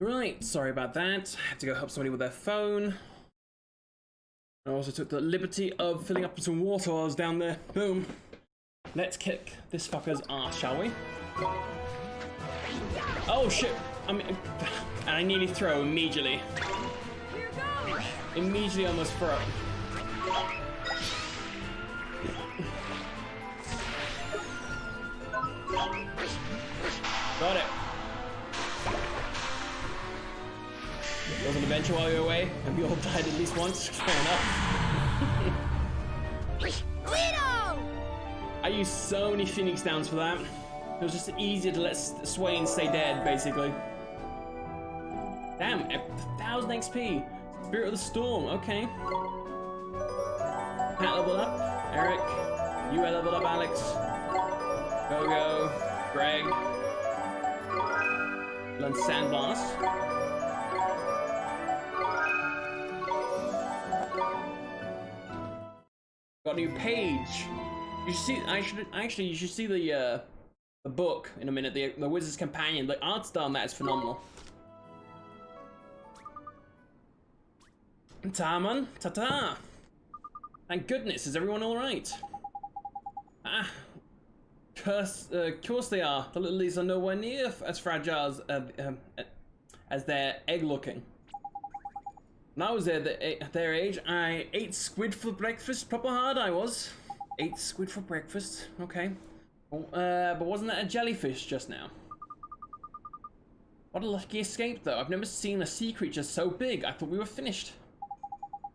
Right, sorry about that. I had to go help somebody with their phone. I also took the liberty of filling up with some water while I was down there. Boom. Let's kick this fucker's ass, shall we? Oh shit! I nearly throw immediately. Immediately almost throw. Got it. There was an adventure while we were away, and we all died at least once. Fair enough. I used so many Phoenix Downs for that. It was just easier to let Swain stay dead, basically. Damn, 1000 XP. Spirit of the Storm, okay. Pat leveled up. Eric, you leveled up, Alex. Go. Greg. Learn Sandblast. Got a new page. You should see the book in a minute. The Wizard's Companion. The art style on that is phenomenal. Taman, ta-ta. Thank goodness. Is everyone all right? Ah, of course they are. The little lilies are nowhere near as fragile as their egg looking. When I was their age, I ate squid for breakfast. Proper hard I was. Ate squid for breakfast. Okay. But wasn't that a jellyfish just now? What a lucky escape, though. I've never seen a sea creature so big. I thought we were finished.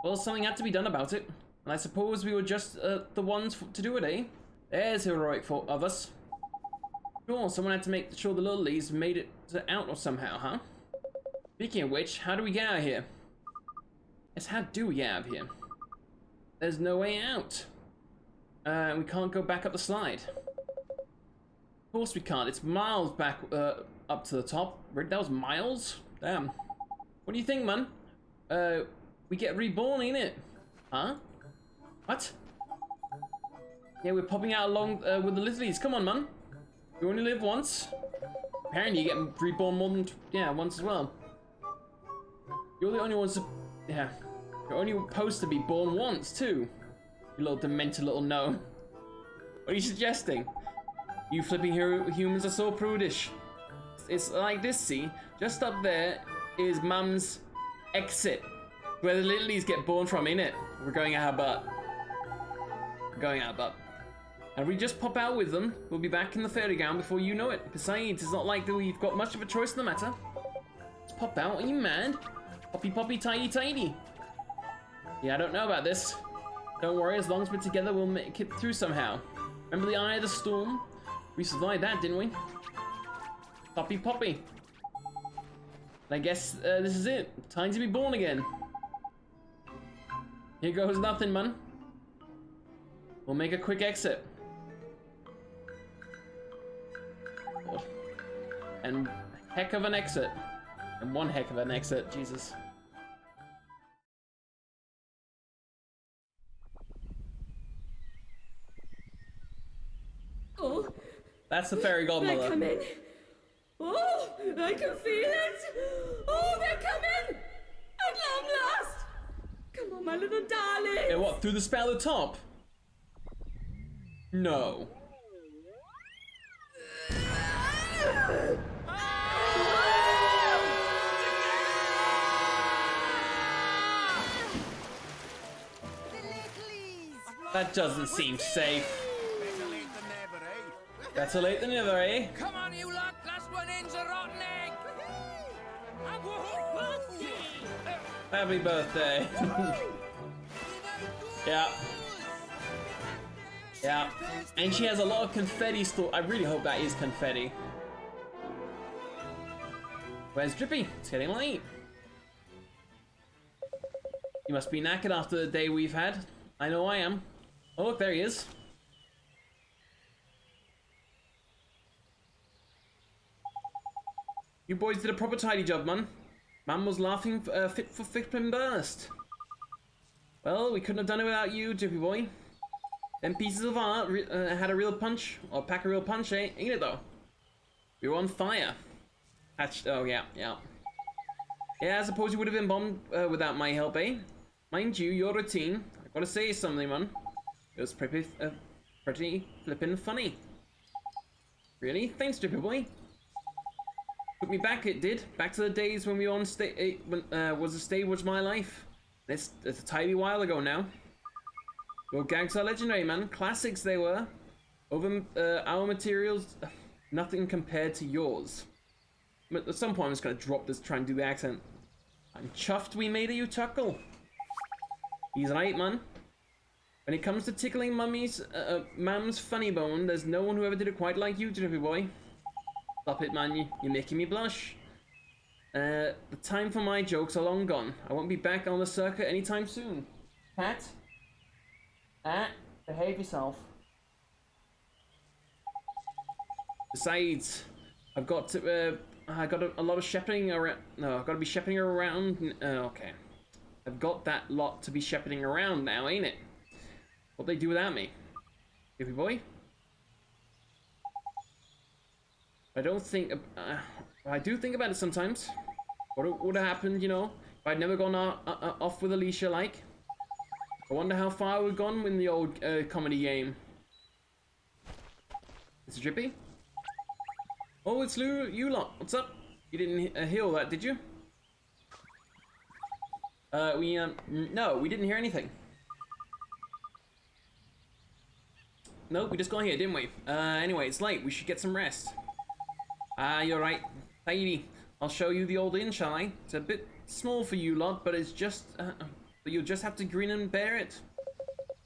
Well, something had to be done about it. And I suppose we were just the ones to do it, eh? There's heroic of us. Sure, someone had to make sure the lilies made it out or somehow, huh? Speaking of which, how do we get out of here? Yes, how do we get out of here? There's no way out. We can't go back up the slide. Of course we can't. It's miles back up to the top. That was miles? Damn. What do you think, man? We get reborn, ain't it? Huh? What? Yeah, we're popping out along with the lilies. Come on, man. You only live once. Apparently you get reborn more than once as well. You're the only ones to... Yeah. You're only supposed to be born once, too. You little demented little gnome. What are you suggesting? You flipping humans are so prudish. It's like this, see? Just up there is Mum's exit. Where the lilies get born from, innit? We're going out our butt. We're going out our butt. And if we just pop out with them, we'll be back in the fairy gown before you know it. Besides, it's not like that we've got much of a choice in the matter. Let's pop out, are you mad? Poppy poppy tidy tidy. Yeah, I don't know about this. Don't worry, as long as we're together, we'll make it through somehow. Remember the Eye of the Storm? We survived that, didn't we? Poppy poppy. And I guess this is it. Time to be born again. Here goes nothing, man. We'll make a quick exit. And heck of an exit. And one heck of an exit, Jesus. Oh, that's the fairy godmother. They're coming. Oh, I can feel it. Oh, they're coming. At long last. Come on, my little darling. Yeah, what, through the spout at the top? No. That doesn't seem safe. Better late than never, eh? Come on, you lot! Last one in's a rotten egg! Happy birthday. Yeah. Yeah. And she has a lot of confetti still. I really hope that is confetti. Where's Drippy? It's getting late. You must be knackered after the day we've had. I know I am. Oh, look, there he is. You boys did a proper tidy job, man. Man was laughing fit for flip and burst. Well, we couldn't have done it without you, Drippy boy. Them pieces of art had a real punch, or pack a real punch, ain't it though? We were on fire. Oh yeah. Yeah, I suppose you would have been bombed without my help, eh? Mind you, your routine, I gotta say something, man. It was pretty flippin' funny. Really? Thanks, Drippy Boy. Took me back, it did. Back to the days when we were on stage, was the stage was my life. It's a tiny while ago now. Your gags are legendary, man. Classics they were. Over our materials, nothing compared to yours. But at some point I'm just gonna drop this, try and do the accent. I'm chuffed we made you chuckle. He's right, man. When it comes to tickling Mam's funny bone, there's no one who ever did it quite like you, Drippy Boy. Stop it, man. You're making me blush. The time for my jokes are long gone. I won't be back on the circuit anytime soon. Pat? Behave yourself. Besides, I've got to, I got a lot of shepherding around. No, I've got to be shepherding around. Okay. I've got that lot to be shepherding around now, ain't it? What they do without me? Drippy Boy? I don't think, I do think about it sometimes. What would have happened, you know, if I'd never gone off with Alicia like? I wonder how far I would have gone in the old comedy game. Mr. Drippy? Oh, it's you lot. What's up? You didn't hear all that, did you? No, we didn't hear anything. Nope, we just got here, didn't we? Anyway, it's late. We should get some rest. You're right. Tidy. I'll show you the old inn, shall I? It's a bit small for you lot, but it's just... but you'll just have to grin and bear it.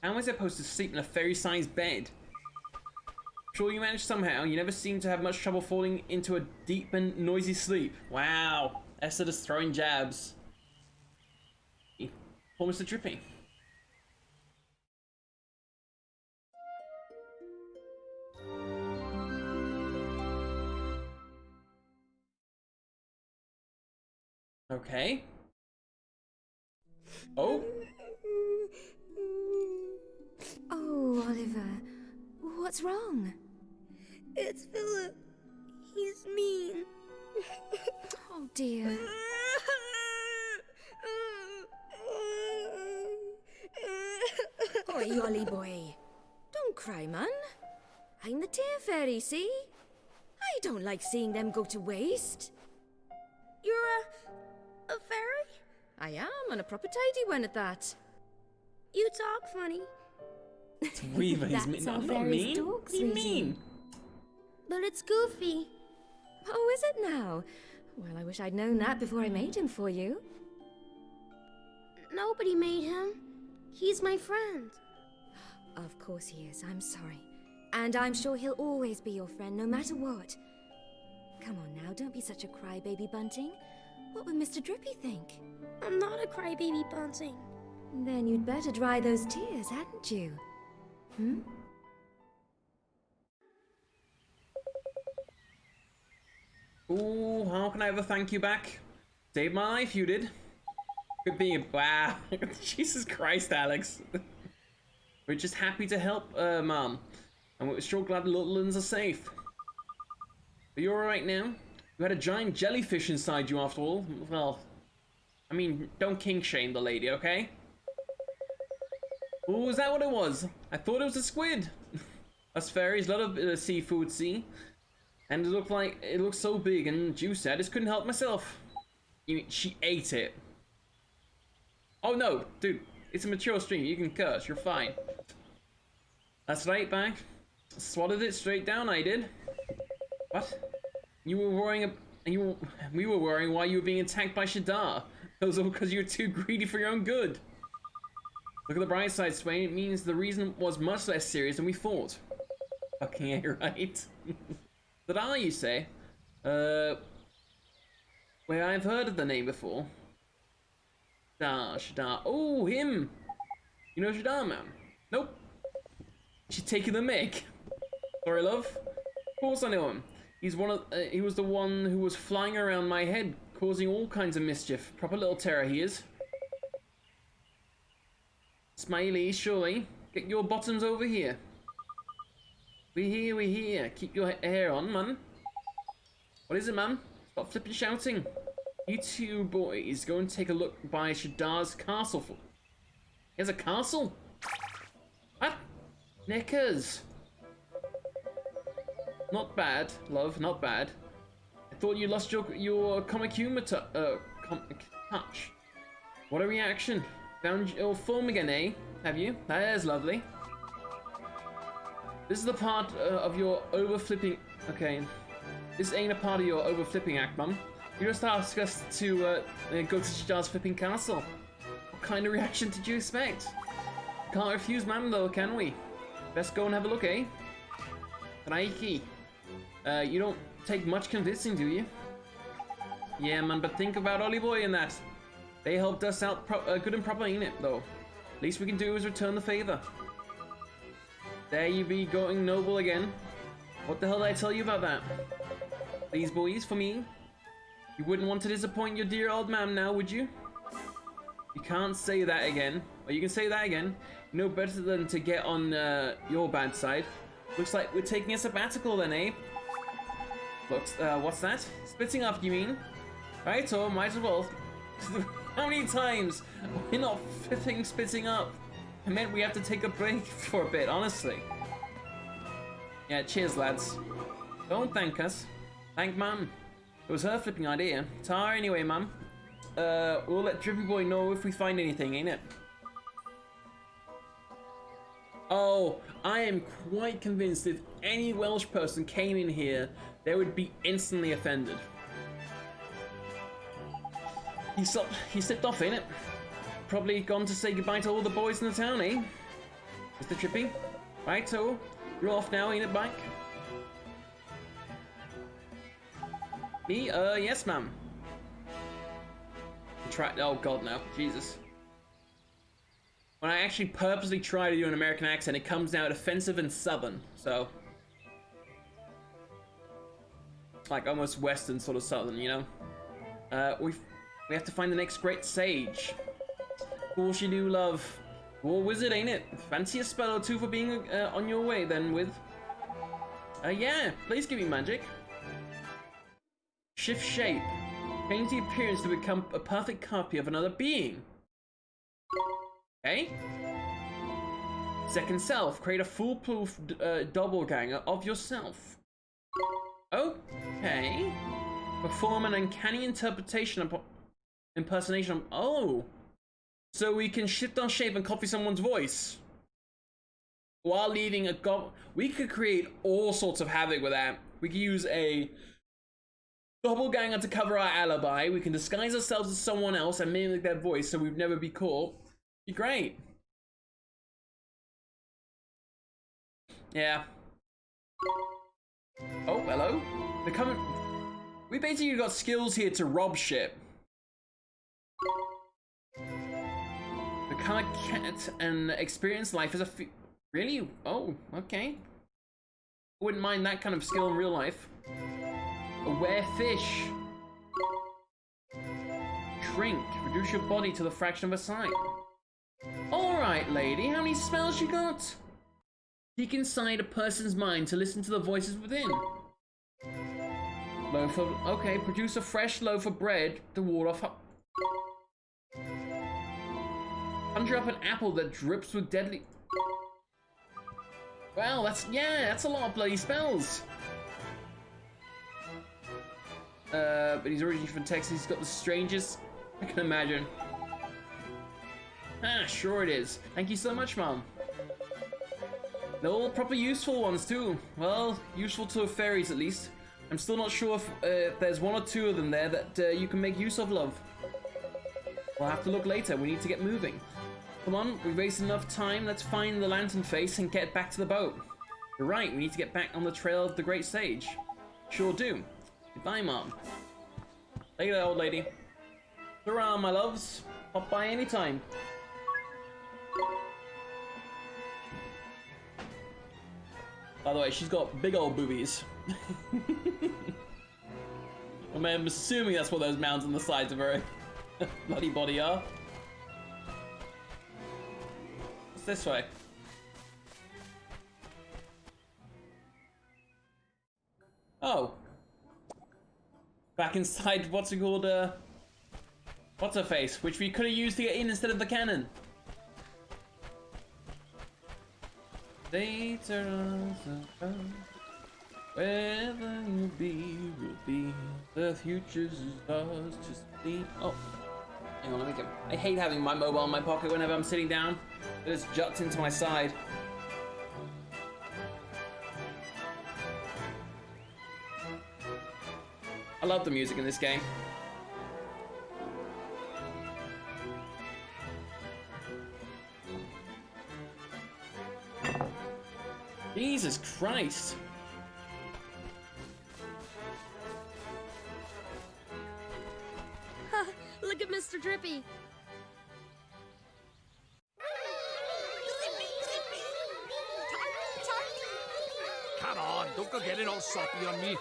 How am I supposed to sleep in a fairy-sized bed? Sure you managed somehow. You never seem to have much trouble falling into a deep and noisy sleep. Wow. Esther just throwing jabs. Poor Mr. Drippy. Okay. Oh. Oh, Oliver. What's wrong? It's Philip. He's mean. Oh, dear. Oi, Ollie boy. Don't cry, man. I'm the tear fairy, see? I don't like seeing them go to waste. You're a fairy? I am, and a proper tidy one at that. You talk funny. It's Weaver. He's mean. That's No, how not fairies mean. talk, What do you sweetie. mean? But it's goofy. Oh, is it now? Well, I wish I'd known that before I made him for you. Nobody made him. He's my friend. Of course he is, I'm sorry. And I'm sure he'll always be your friend, no matter what. Come on now, don't be such a crybaby, Bunting. What would Mr. Drippy think? I'm not a crybaby, Bunting. Then you'd better dry those tears, hadn't you? Hmm? Ooh, how can I ever thank you back? Saved my life, you did. Good being wow. Jesus Christ, Alex. We're just happy to help, Mom. And we're sure glad the little ones are safe. Are you alright now? You had a giant jellyfish inside you after all. Well, I mean, don't kink shame the lady, okay? Ooh, is that what it was? I thought it was a squid. Us fairies love seafood, see? And it looked so big and juicy, I just couldn't help myself. She ate it. Oh no, dude, it's a mature stream, you can curse, you're fine. That's right, back. Swallowed it straight down, I did. What? You were worrying, we were worrying why you were being attacked by Shadar. It was all because you were too greedy for your own good. Look at the bright side, Swain. It means the reason was much less serious than we thought. Fucking A, right? Shadar, you say? Well, I've heard of the name before. Shadar. Oh, him! You know Shadar, man? Nope. She's taking the mic. Sorry, love. Of course I know him. He was the one who was flying around my head, causing all kinds of mischief. Proper little terror he is. Smiley, surely. Get your bottoms over here. We here. Keep your hair on, man. What is it, man? Stop flipping shouting. You two boys go and take a look by Shadar's castle. He has a castle? What? Knickers. Not bad, love, not bad. I thought you lost your comic humor touch. What a reaction. Found your form again, eh? Have you? That is lovely. This is the part of your overflipping... Okay. This ain't a part of your overflipping act, Mum. You just asked us to go to Shadar's flipping castle. What kind of reaction did you expect? Can't refuse, ma'am, though, can we? Best go and have a look, eh? Crikey. You don't take much convincing, do you? Yeah, man, but think about Ollie Boy and that. They helped us out good and proper, ain't it, though? Least we can do is return the favor. There you be, going noble again. What the hell did I tell you about that? These boys, for me? You wouldn't want to disappoint your dear old man now, would you? You can't say that again. Or you can say that again. You know better than to get on your bad side. Looks like we're taking a sabbatical then, eh? Looks, what's that? Splitting up, you mean? Right, or might as well. How many times? We're not flipping splitting up. I meant we have to take a break for a bit, honestly. Yeah, cheers, lads. Don't thank us. Thank Mum. It was her flipping idea. Tar anyway, Mum. We'll let Drippy Boy know if we find anything, ain't it? Oh, I am quite convinced if any Welsh person came in here, they would be instantly offended. He slipped off, ain't it? Probably gone to say goodbye to all the boys in the town, eh? Mr. Trippy? Right, so you're off now, ain't it, Mike? Me? Yes, ma'am. Oh, God, no. Jesus. When I actually purposely try to do an American accent, it comes out offensive and southern, so... Like, almost western sort of southern, you know? We have to find the next great sage. Of course you do, love. War wizard, ain't it? Fancy a spell or two for being on your way, then, with... yeah, please give me magic. Shift shape. Change the appearance to become a perfect copy of another being. Okay. Second self. Create a foolproof doppelganger of yourself. Okay. Perform an uncanny impersonation of... Oh. So we can shift our shape and copy someone's voice. While leaving a we could create all sorts of havoc with that. We could use a doppelganger to cover our alibi. We can disguise ourselves as someone else and mimic their voice so we'd never be caught. Be great. Yeah. Oh, hello. They're coming. We basically got skills here to rob shit. Become a cat and experience life as a really? Oh, okay. Wouldn't mind that kind of skill in real life. Aware fish. Shrink. Reduce your body to the fraction of a size. Alright, lady. How many spells you got? Peek inside a person's mind to listen to the voices within. Loaf of... Okay, produce a fresh loaf of bread to ward off... Conjure up an apple that drips with deadly... Wow, that's... Yeah, that's a lot of bloody spells. But he's originally from Texas. He's got the strangest... I can imagine. Ah, sure it is. Thank you so much, Mom. They're all proper useful ones, too. Well, useful to fairies, at least. I'm still not sure if there's one or two of them there that you can make use of, love. We'll have to look later. We need to get moving. Come on, we've wasted enough time. Let's find the lantern face and get back to the boat. You're right, we need to get back on the trail of the great sage. Sure do. Goodbye, Mom. Later, old lady. Hurrah, my loves. Pop by anytime. By the way, she's got big old boobies. I'm assuming that's what those mounds on the sides of her bloody body are. What's this way? Oh. Back inside what's it called, What's her face? Which we could have used to get in instead of the cannon. Later, wherever you be, will be. The future's ours to sleep. Oh, hang on, let me get. I hate having my mobile in my pocket whenever I'm sitting down. It just juts into my side. I love the music in this game. Jesus Christ. Look at Mr. Drippy. Come on, don't go getting all soppy on me.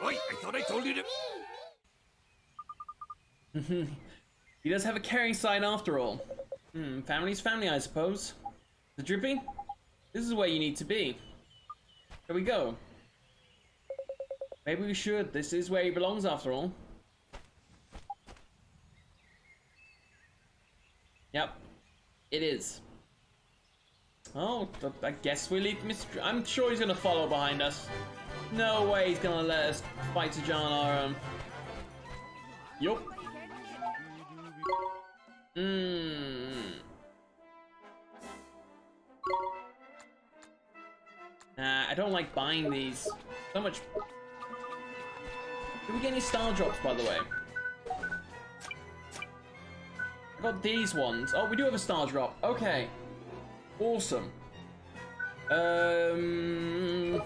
Oi, I thought I told you to... He does have a caring side after all. Family's family, I suppose. The Drippy? This is where you need to be. Here we go. Maybe we should. This is where he belongs after all. Yep. It is. Oh, I guess we leave Mr. I'm sure he's gonna follow behind us. No way he's gonna let us fight to John on our own. Yup. Nah, I don't like buying these. So much. Did we get any star drops, by the way? I got these ones. Oh, we do have a star drop. Okay. Awesome. No,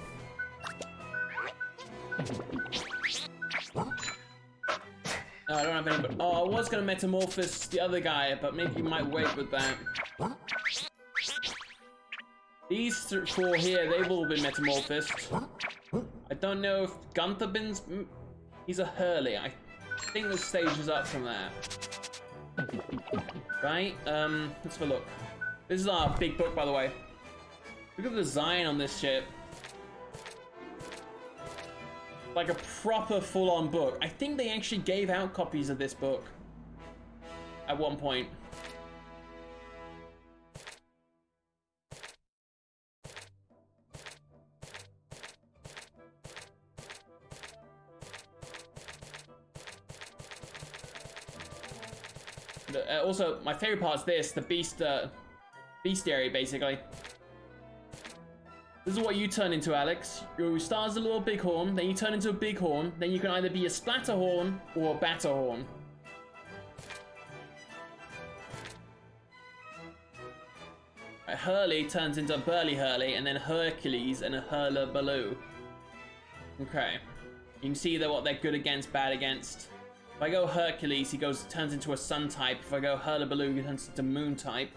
I don't have any, but oh, I was gonna metamorphose the other guy, but maybe you might wait with that. These four here, they've all been metamorphosed. I don't know if Gunther bin's... He's a Hurley. I think the stage is up from that. Right? Let's have a look. This is our big book, by the way. Look at the design on this shit. Like a proper full-on book. I think they actually gave out copies of this book at one point. Also, my favorite part is this, the bestiary, basically. This is what you turn into, Alex. You start as a little bighorn, then you turn into a bighorn, then you can either be a splatterhorn or a batterhorn. Hurley turns into Burly Hurley, and then Hercules and a Hurlabaloo. Okay. You can see what they're good against, bad against. If I go Hercules, he turns into a sun type. If I go Hurlabaloo, he turns into moon type.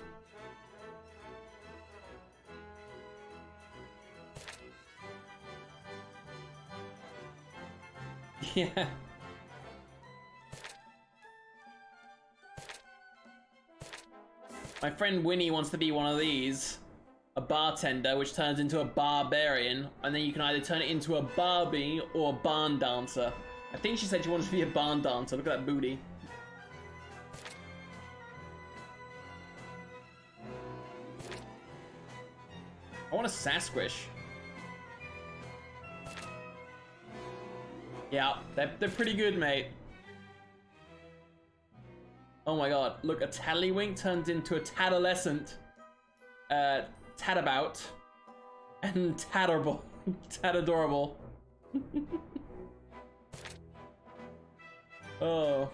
Yeah. My friend Winnie wants to be one of these. A bartender, which turns into a barbarian. And then you can either turn it into a Barbie or a barn dancer. I think she said she wanted to be a barn dancer. Look at that booty. I want a Sasquish. Yeah, they're pretty good, mate. Oh my god, look, a Tallywink turns into a Tadolescent. Tadabout. And Tatterable. Tadadorable. Oh.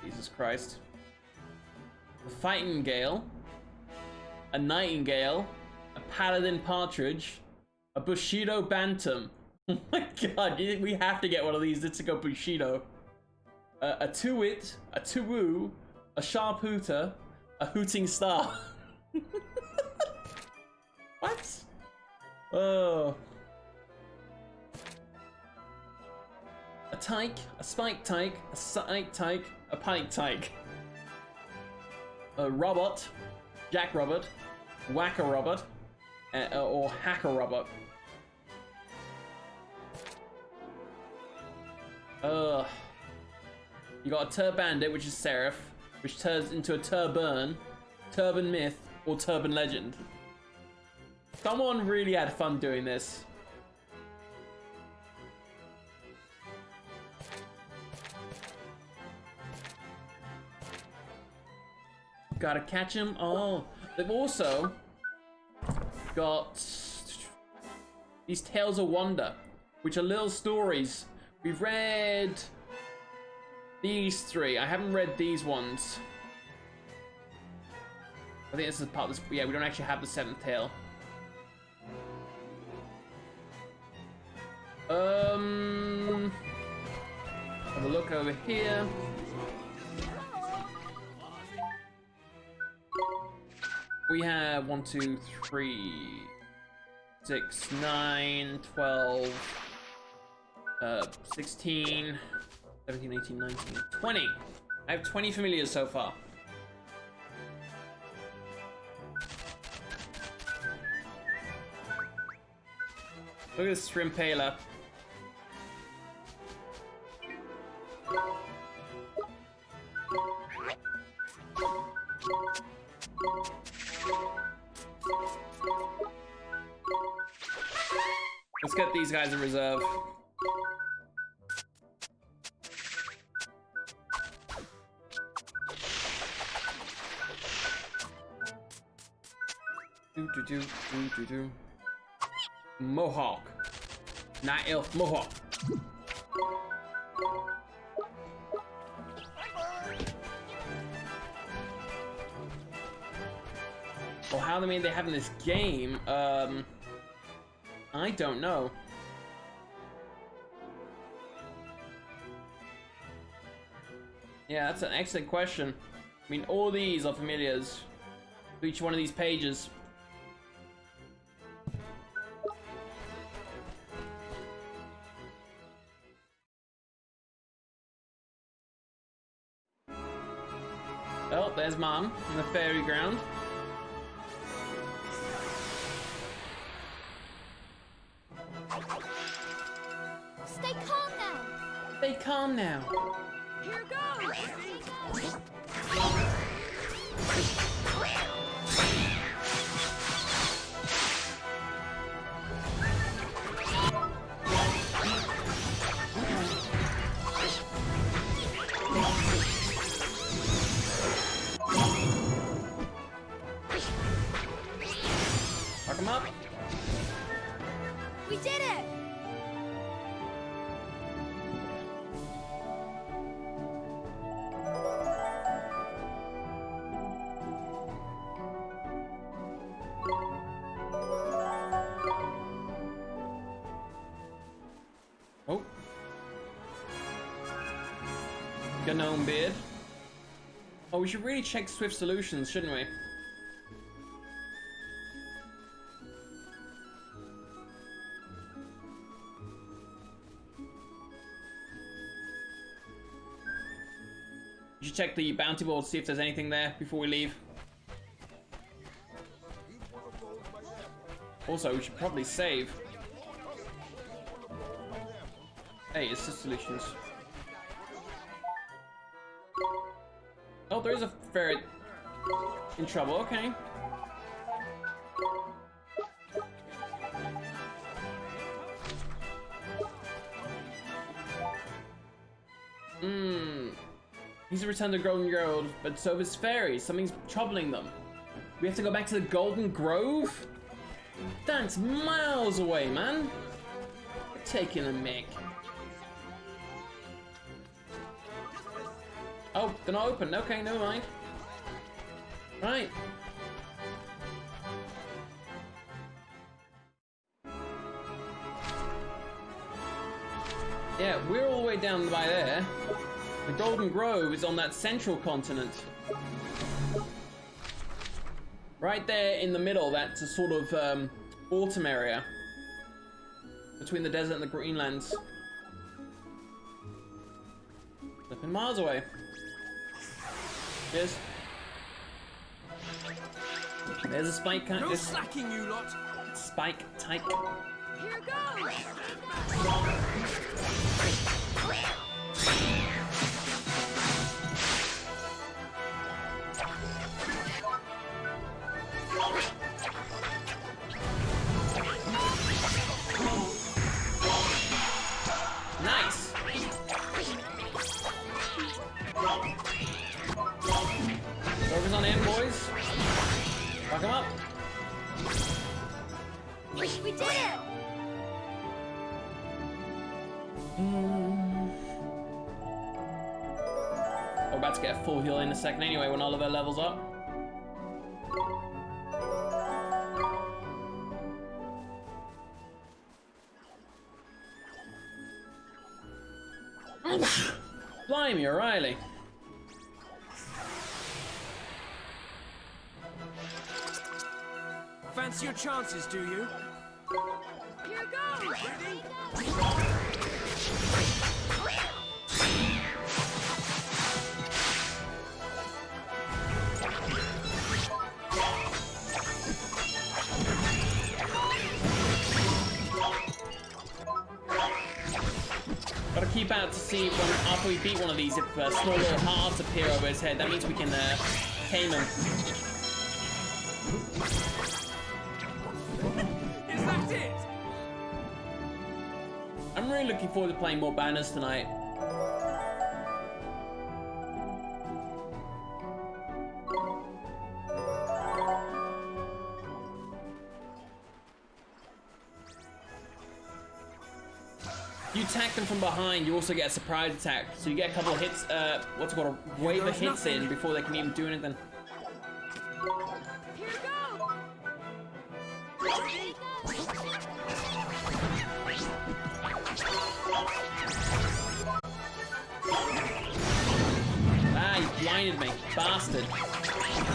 Jesus Christ. A Fightingale. A Nightingale. A Paladin Partridge. A Bushido Bantam. Oh my god, we have to get one of these to go Bushido. A Tuwit. A Tuwoo. A Sharp Hooter. A Hooting Star. What? Oh. A Tyke. A Spike Tyke. A Psyche Tyke. A panic tyke. A robot. Jack Robert. Whacker Robert. Or Hacker Robert. You got a Tur Bandit, which is Seraph, which turns into a Turburn, Turban Myth, or Turban Legend. Someone really had fun doing this. Gotta catch him. Oh, they've also got these Tales of Wonder, which are little stories. We've read these 3. I haven't read these ones. I think this is part of this. Yeah, we don't actually have the 7th tale. Have a look over here. We have 1, 2, 3, 6, 9, 12, 16, 17, 18, 19, 20. I have 20 familiars so far. Look at this Shrimpaler. Let's get these guys in reserve. Do. Mohawk. Night Elf Mohawk. Well, how many they have in this game? I don't know. Yeah, that's an excellent question. I mean, all these are familiars to each one of these pages. Oh, there's Mom in the fairy ground. Stay calm now. Stay calm now. Here goes. Fuck him up. We did it. Oh. Gnome beard. Oh, we should really check Swift Solutions, shouldn't we? We should check the bounty board, see if there's anything there before we leave. Also, we should probably save. Hey, assist solutions. Oh, there is a ferret in trouble, okay. He's returned to Golden Grove, but so is fairies. Something's troubling them. We have to go back to the Golden Grove? That's miles away, man. We're taking a mick. Oh, they're not open. Okay, never mind. Right. Yeah, we're all the way down by there. The Golden Grove is on that central continent. Right there in the middle, that's a sort of autumn area. Between the desert and the Greenlands. Flipping miles away. Cheers. There's a spike. No slacking, you lot. Spike type. Here goes! Nice. Focus on him, boys. Fuck him up. We did it! We're about to get a full heal in a second anyway when Oliver levels up. Blimey, O'Reilly. Fancy your chances, do you? Here goes! Gotta keep out to see when after we beat one of these if small little hearts appear over his head. That means we can tame him. Is that it? I'm really looking forward to playing more banners tonight. You attack them from behind, you also get a surprise attack. So you get a couple of hits, what's it called, a wave of hits in before they can even do anything. Here goes! Ah, you blinded me, bastard.